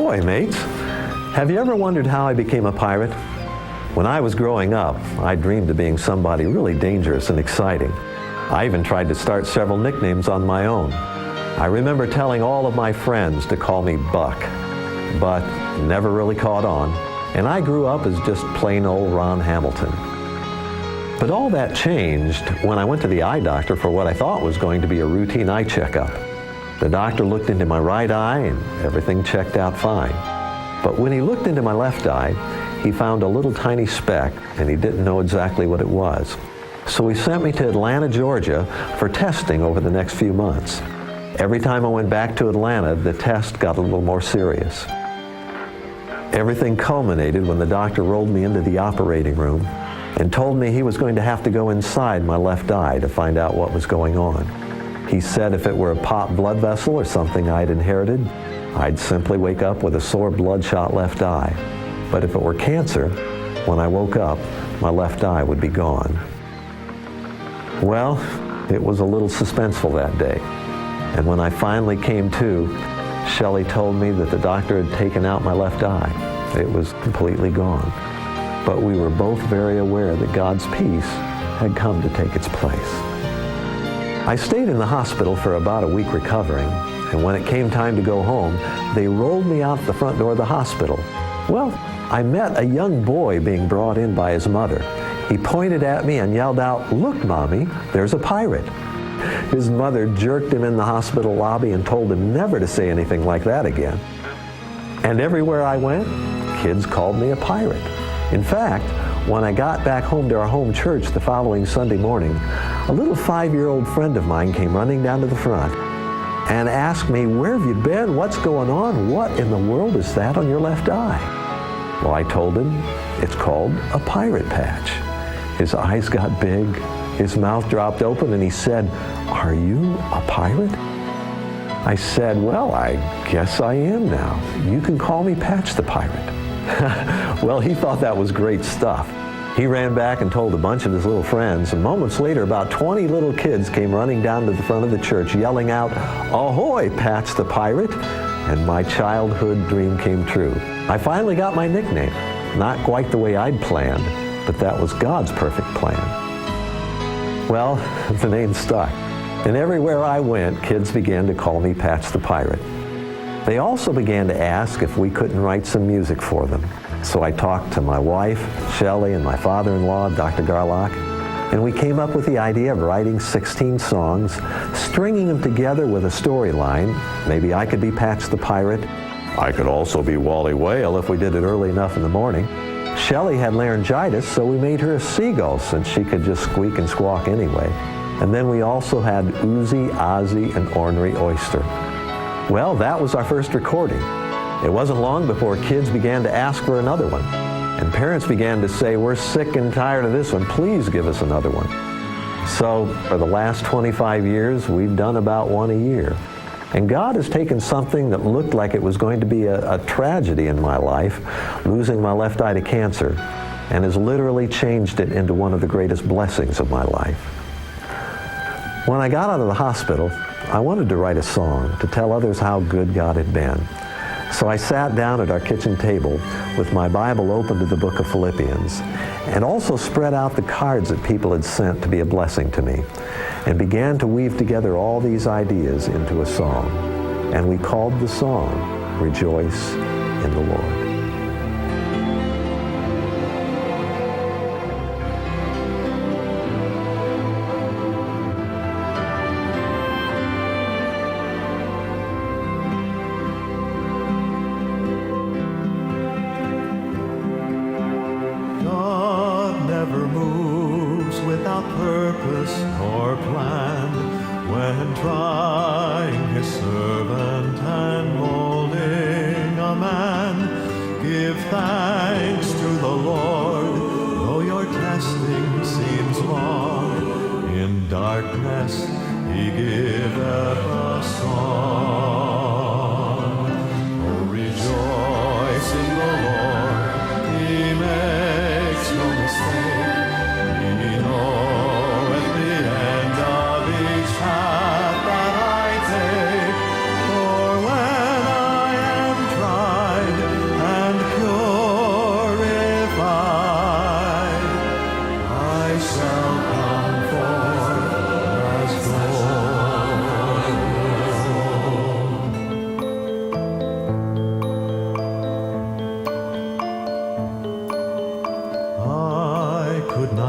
Ahoy, mates! Have you ever wondered how I became a pirate? When I was growing up, I dreamed of being somebody really dangerous and exciting. I even tried to start several nicknames on my own. I remember telling all of my friends to call me Buck, but never really caught on, and I grew up as just plain old Ron Hamilton. But all that changed when I went to the eye doctor for what I thought was going to be a routine eye checkup. The doctor looked into my right eye and everything checked out fine. But when he looked into my left eye, he found a little tiny speck and he didn't know exactly what it was. So he sent me to Atlanta, Georgia for testing over the next few months. Every time I went back to Atlanta, the test got a little more serious. Everything culminated when the doctor rolled me into the operating room and told me he was going to have to go inside my left eye to find out what was going on. He said if it were a popped blood vessel or something I'd inherited, I'd simply wake up with a sore bloodshot left eye. But if it were cancer, when I woke up, my left eye would be gone. Well, it was a little suspenseful that day. And when I finally came to, Shelley told me that the doctor had taken out my left eye. It was completely gone. But we were both very aware that God's peace had come to take its place. I stayed in the hospital for about a week recovering, and when it came time to go home, they rolled me out the front door of the hospital. Well, I met a young boy being brought in by his mother. He pointed at me and yelled out, "Look, Mommy, there's a pirate." His mother jerked him in the hospital lobby and told him never to say anything like that again. And everywhere I went, kids called me a pirate. In fact, when I got back home to our home church the following Sunday morning, a little 5-year-old friend of mine came running down to the front and asked me, "Where have you been? What's going on? What in the world is that on your left eye?" Well, I told him, it's called a pirate patch. His eyes got big, his mouth dropped open, and he said, "Are you a pirate?" I said, "Well, I guess I am now. You can call me Patch the Pirate." Well, he thought that was great stuff. He ran back and told a bunch of his little friends, and moments later, about 20 little kids came running down to the front of the church yelling out, "Ahoy, Patch the Pirate!" And my childhood dream came true. I finally got my nickname. Not quite the way I'd planned, but that was God's perfect plan. Well, the name stuck. And everywhere I went, kids began to call me Patch the Pirate. They also began to ask if we couldn't write some music for them. So I talked to my wife, Shelley, and my father-in-law, Dr. Garlock, and we came up with the idea of writing 16 songs, stringing them together with a storyline. Maybe I could be Patch the Pirate. I could also be Wally Whale if we did it early enough in the morning. Shelley had laryngitis, so we made her a seagull since she could just squeak and squawk anyway. And then we also had Uzi, Ozzy, and Ornery Oyster. Well, that was our first recording. It wasn't long before kids began to ask for another one. And parents began to say, "We're sick and tired of this one. Please give us another one." So for the last 25 years, we've done about one a year. And God has taken something that looked like it was going to be a tragedy in my life, losing my left eye to cancer, and has literally changed it into one of the greatest blessings of my life. When I got out of the hospital, I wanted to write a song to tell others how good God had been. So I sat down at our kitchen table with my Bible open to the book of Philippians and also spread out the cards that people had sent to be a blessing to me and began to weave together all these ideas into a song. And we called the song, "Rejoice in the Lord." Never moves without purpose or plan. When trying his servant and molding a man, give thanks to the Lord, though your testing seems long. In darkness he giveth a song. Oh, rejoice in the Lord, he makes no mistake. He knoweth the end of each path that I take. For when I am tried,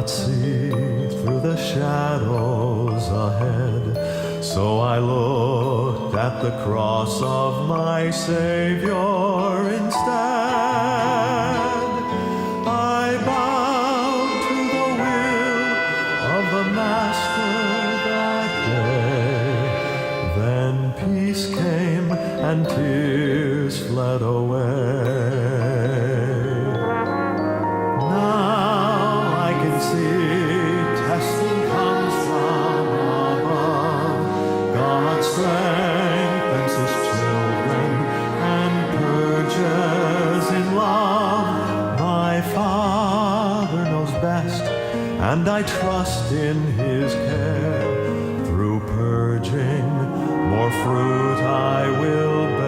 not see through the shadows ahead. So I looked at the cross of my Savior instead. I bowed to the will of the Master that day. Then peace came and tears fled away. Now I can see testing comes from above. God strengthens His children and purges in love. My Father knows best, and I trust in His care. Through purging, more fruit I will bear.